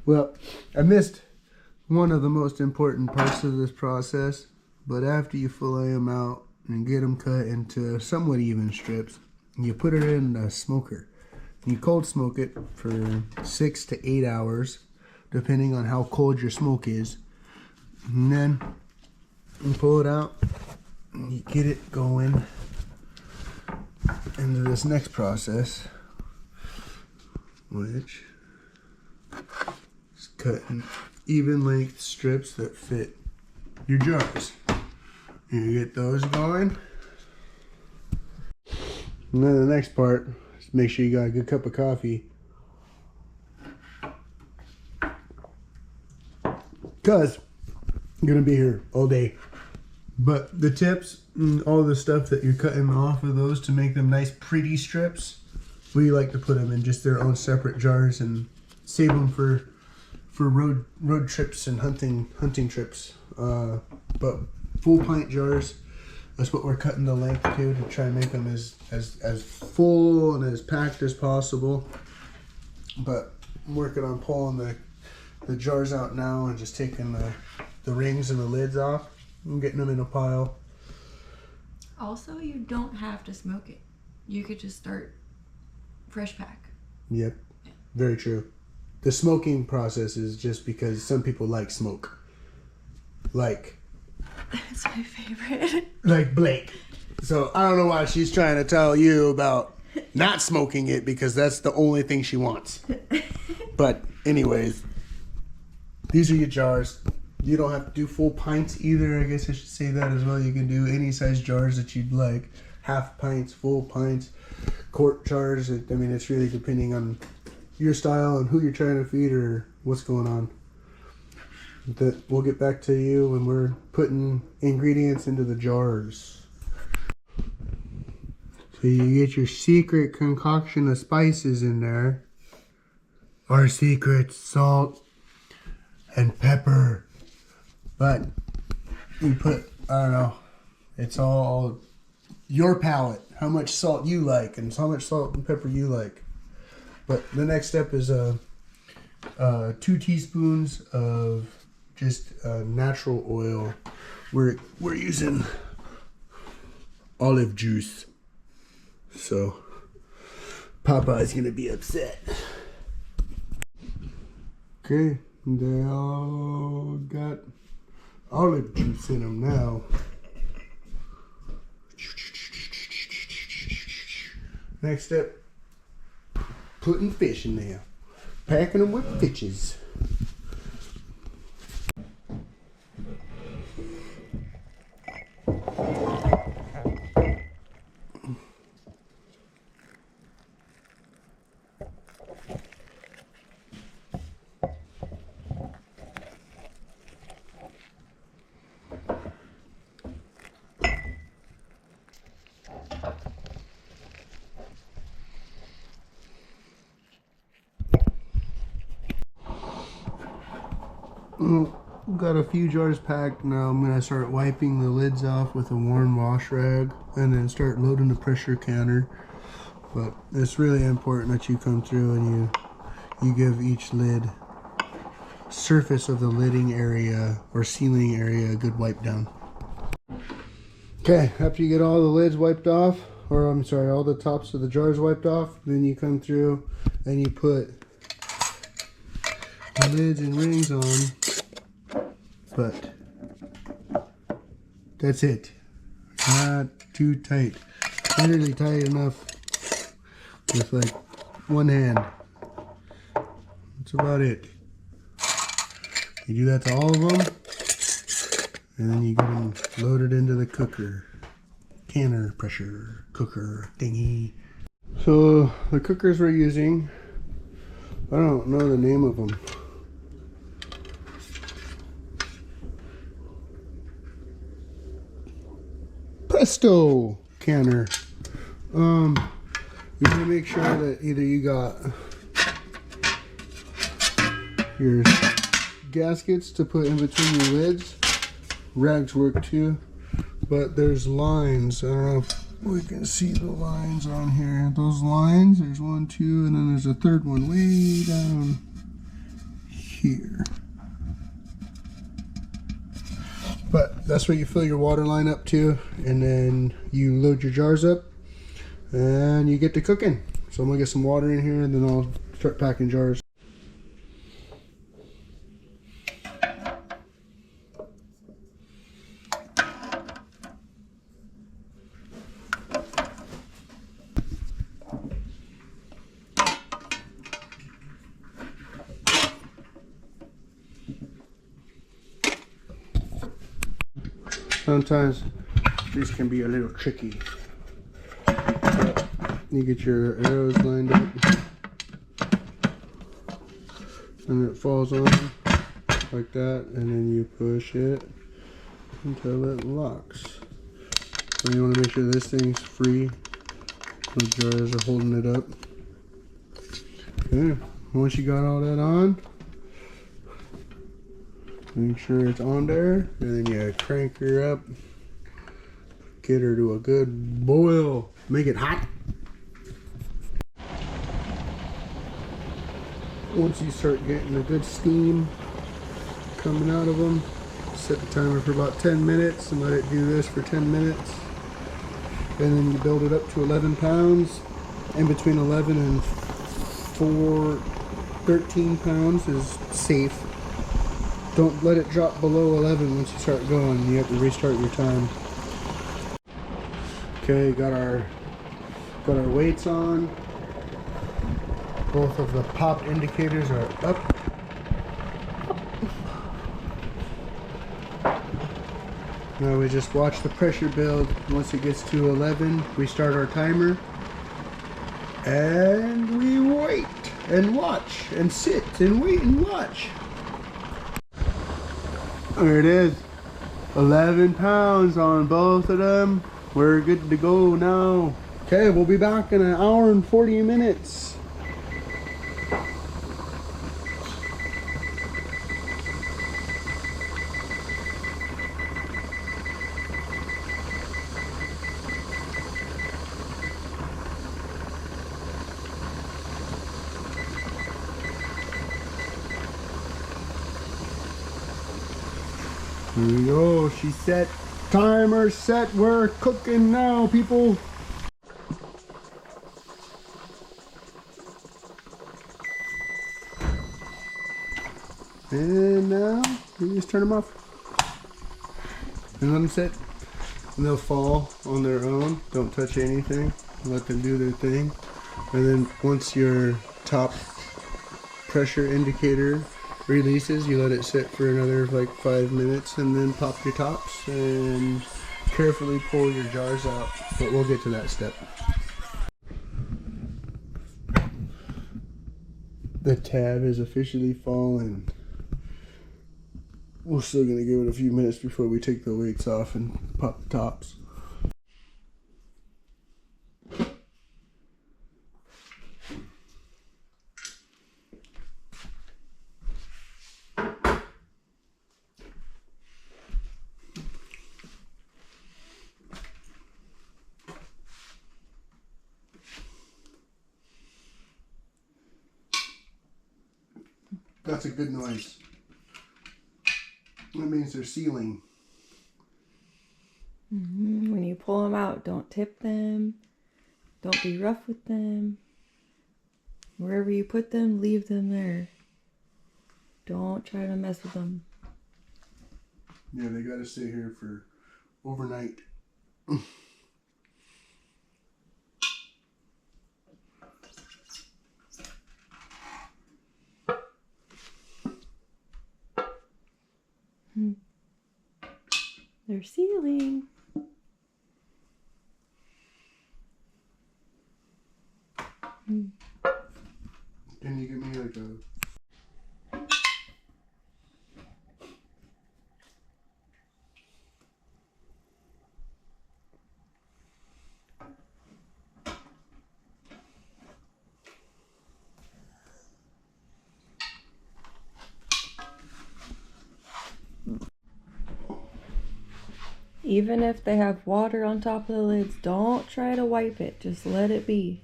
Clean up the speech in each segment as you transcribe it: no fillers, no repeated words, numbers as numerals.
Well, I missed one of the most important parts of this process, but after you fillet them out and get them cut into somewhat even strips, you put it in a smoker. You cold smoke it for 6 to 8 hours, depending on how cold your smoke is. And then you pull it out, and you get it going into this next process, which is cutting even length strips that fit your jars. You get those going. And then the next part is make sure you got a good cup of coffee, because I'm gonna be here all day. But the tips and all the stuff that you're cutting off of those to make them nice pretty strips, we like to put them in just their own separate jars and save them for road trips and hunting trips. But full pint jars, that's what we're cutting the length to try and make them as full and as packed as possible. But I'm working on pulling the jars out now and just taking the rings and the lids off and getting them in a pile. Also, you don't have to smoke it. You could just start fresh pack. Yep, very true. The smoking process is just because some people like smoke. Like... That's my favorite. Like Blake. So I don't know why she's trying to tell you about not smoking it, because that's the only thing she wants. But anyways, these are your jars. You don't have to do full pints either. I guess I should say that as well. You can do any size jars that you'd like. Half pints, full pints, quart jars. I mean, it's really depending on your style and who you're trying to feed or what's going on. We'll get back to you when we're putting ingredients into the jars. So you get your secret concoction of spices in there. Our secret salt and pepper. But we put, I don't know, it's all your palate, how much salt you like and how much salt and pepper you like. But the next step is 2 teaspoons of just natural oil. We're using olive juice, so Popeye's gonna be upset. Okay, they all got olive juice in them now. Next step, putting fish in there, packing them with fishes. Got a few jars packed. Now I'm going to start wiping the lids off with a warm wash rag and then start loading the pressure canner. But it's really important that you come through and you give each lid, surface of the lidding area or sealing area, a good wipe down. Okay, after you get all the lids wiped off, or I'm sorry, all the tops of the jars wiped off, then you come through and you put the lids and rings on. But that's it. Not too tight. Literally tight enough with like one hand. That's about it. You do that to all of them, and then you get them loaded into the cooker. Canner, pressure, cooker, thingy. So the cookers we're using, I don't know the name of them. Presto canner. You want to make sure that either you got your gaskets to put in between your lids. Rags work too, but there's lines. I don't know if we can see the lines on here. Those lines, there's 1, 2, and then there's a third one way down that's what you fill your water line up to, and then you load your jars up and you get to cooking. So I'm gonna get some water in here and then I'll start packing jars. Sometimes these can be a little tricky. But you get your arrows lined up and it falls on like that, and then you push it until it locks. So you want to make sure this thing's free. The jars are holding it up. Okay, once you got all that on, make sure it's on there, and then you crank her up, get her to a good boil, make it hot. Once you start getting a good steam coming out of them, set the timer for about 10 minutes and let it do this for 10 minutes. And then you build it up to 11 pounds. In between 11 and 13 pounds is safe. Don't let it drop below 11 once you start going. You have to restart your time. Okay, got our weights on. Both of the pop indicators are up. Now we just watch the pressure build. Once it gets to 11, we start our timer. And we wait and watch and sit and wait and watch. There it is. 11 pounds on both of them. We're good to go now. Okay, we'll be back in an hour and 40 minutes. Here we go, she's set. Timer set, we're cooking now, people. And now, you just turn them off. And let them sit. And they'll fall on their own. Don't touch anything. Let them do their thing. And then once your top pressure indicator releases, you let it sit for another like 5 minutes and then pop your tops and carefully pull your jars out, but we'll get to that step. The tab is officially fallen. We're still gonna give it a few minutes before we take the weights off and pop the tops. That's a good noise. That means they're sealing. When you pull them out, don't tip them. Don't be rough with them. Wherever you put them, leave them there. Don't try to mess with them. Yeah, they gotta stay here for overnight. They're sealing. Can you give me like a... Even if they have water on top of the lids, don't try to wipe it. Just let it be.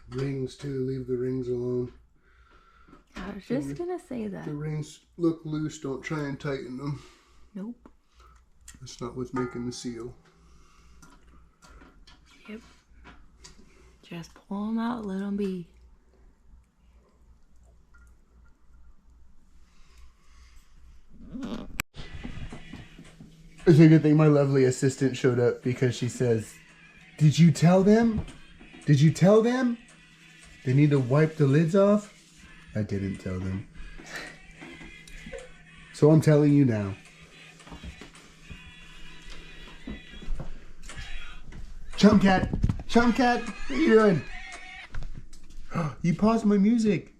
Rings too, leave the rings alone. I I was just gonna say that. The rings look loose. Don't try and tighten them. Nope. That's not what's making the seal. Yep. Just pull them out, let them be. It's a good thing my lovely assistant showed up because she says, "Did you tell them? Did you tell them? They need to wipe the lids off?" I didn't tell them. So I'm telling you now. Chumcat! Chumcat! What are you doing? You paused my music.